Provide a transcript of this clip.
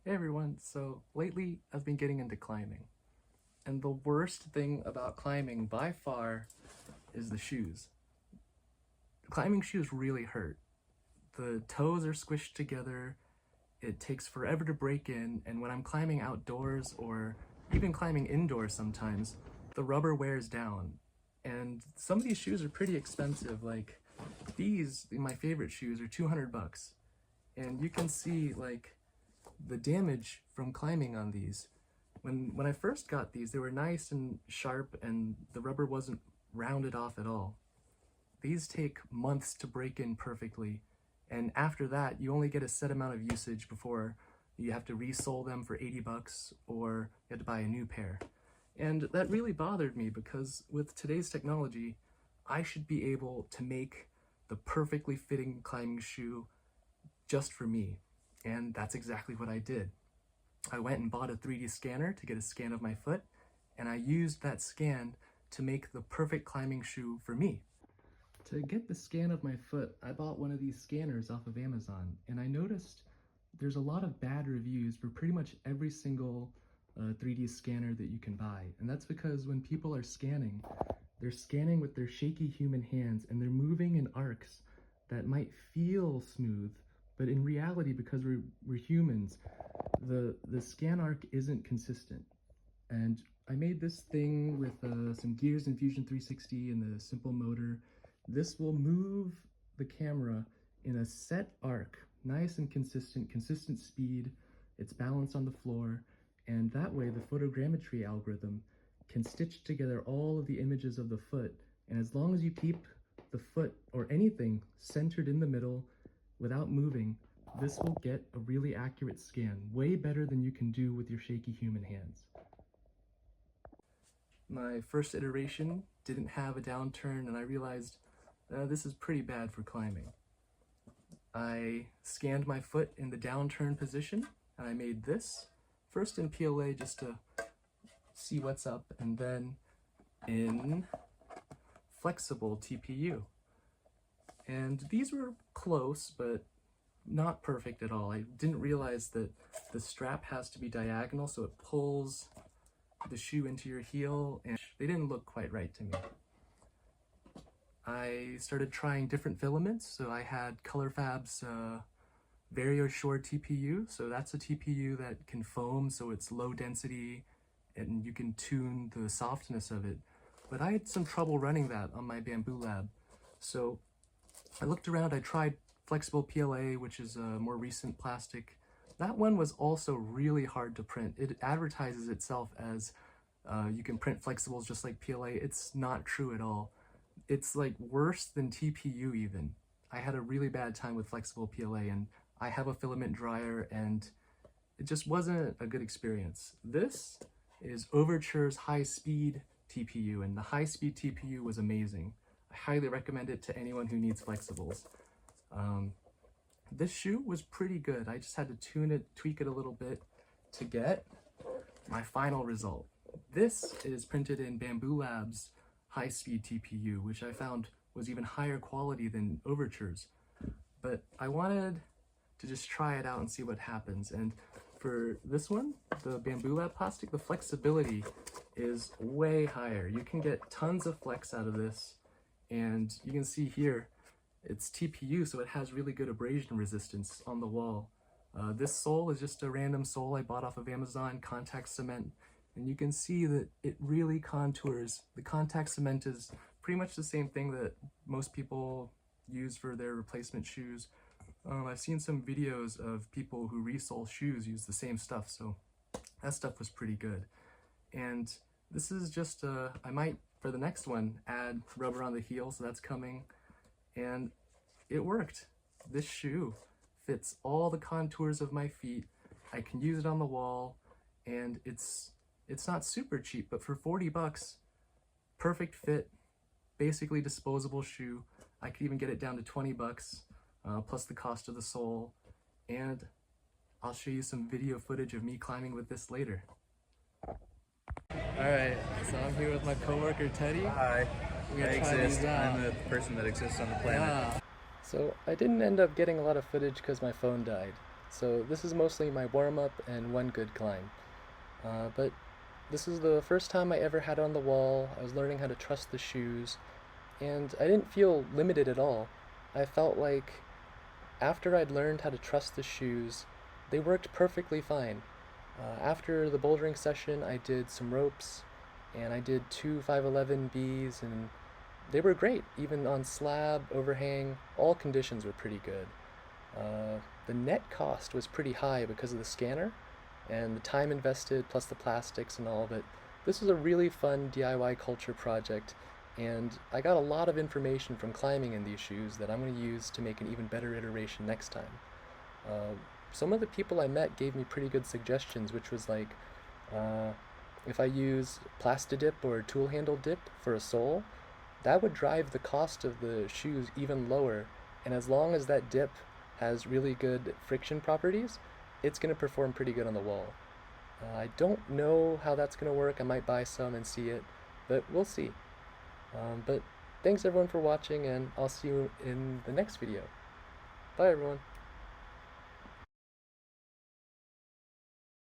Hey everyone, so lately I've been getting into climbing, and the worst thing about climbing by far is the shoes. Climbing shoes really hurt. The toes are squished together, it takes forever to break in, and when I'm climbing outdoors or even climbing indoors sometimes, the rubber wears down. And some of these shoes are pretty expensive, like these, my favorite shoes, are 200 bucks. And you can see like the damage from climbing on these. When I first got these, they were nice and sharp and the rubber wasn't rounded off at all. These take months to break in perfectly, and after that you only get a set amount of usage before you have to resole them for 80 bucks or you have to buy a new pair. And that really bothered me because with today's technology, I should be able to make the perfectly fitting climbing shoe just for me. And that's exactly what I did. I went and bought a 3D scanner to get a scan of my foot, and I used that scan to make the perfect climbing shoe for me. To get the scan of my foot, I bought one of these scanners off of Amazon, and I noticed there's a lot of bad reviews for pretty much every single 3D scanner that you can buy. And that's because when people are scanning, they're scanning with their shaky human hands and they're moving in arcs that might feel smooth, but in reality, because we're humans, the scan arc isn't consistent. And I made this thing with some gears in Fusion 360 and the simple motor. This will move the camera in a set arc, nice and consistent speed. It's balanced on the floor, and that way the photogrammetry algorithm can stitch together all of the images of the foot. And as long as you keep the foot or anything centered in the middle without moving, this will get a really accurate scan, way better than you can do with your shaky human hands. My first iteration didn't have a downturn, and I realized this is pretty bad for climbing. I scanned my foot in the downturn position, and I made this, first in PLA just to see what's up, and then in flexible TPU. And these were close, but not perfect at all. I didn't realize that the strap has to be diagonal, so it pulls the shoe into your heel, and they didn't look quite right to me. I started trying different filaments, so I had ColorFab's VarioSure TPU, so that's a TPU that can foam, so it's low density, and you can tune the softness of it. But I had some trouble running that on my Bamboo Lab, so I looked around. I tried flexible PLA, which is a more recent plastic. That one was also really hard to print. It advertises itself as you can print flexibles just like PLA. It's not true at all. It's like worse than TPU even. I had a really bad time with flexible PLA, and I have a filament dryer, and it just wasn't a good experience. This is Overture's high-speed TPU, and the high-speed TPU was amazing. I highly recommend it to anyone who needs flexibles. This shoe was pretty good. I just had to tune it, tweak it a little bit to get my final result. This is printed in Bamboo Lab's high-speed TPU, which I found was even higher quality than Overture's. But I wanted to just try it out and see what happens. And for this one, the Bamboo Lab plastic, the flexibility is way higher. You can get tons of flex out of this, and you can see here, it's TPU, so it has really good abrasion resistance on the wall. This sole is just a random sole I bought off of Amazon, contact cement, and you can see that it really contours. The contact cement is pretty much the same thing that most people use for their replacement shoes. I've seen some videos of people who resole shoes use the same stuff, so that stuff was pretty good. And this is just, I might, for the next one, add rubber on the heel, so that's coming. And it worked. This shoe fits all the contours of my feet. I can use it on the wall, and it's not super cheap, but for 40 bucks, perfect fit, basically disposable shoe. I could even get it down to 20 bucks, plus the cost of the sole. And I'll show you some video footage of me climbing with this later. Alright, so I'm here with my coworker Teddy. Hi. We're I gonna try exist. these out. I'm the person that exists on the planet. Yeah. So I didn't end up getting a lot of footage because my phone died. So this is mostly my warm-up and one good climb. But this is the first time I ever had it on the wall. I was learning how to trust the shoes, and I didn't feel limited at all. I felt like after I'd learned how to trust the shoes, they worked perfectly fine. After the bouldering session, I did some ropes, and I did two 511Bs, and they were great. Even on slab, overhang, all conditions were pretty good. The net cost was pretty high because of the scanner and the time invested plus the plastics and all, but this was a really fun DIY culture project, and I got a lot of information from climbing in these shoes that I'm going to use to make an even better iteration next time. Uh, some of the people I met gave me pretty good suggestions, which was like, uh, if I use Plastidip or tool handle dip for a sole, that would drive the cost of the shoes even lower, and as long as that dip has really good friction properties, it's going to perform pretty good on the wall. I don't know how that's going to work. I might buy some and see it, but we'll see. But thanks everyone for watching, and I'll see you in the next video. Bye everyone.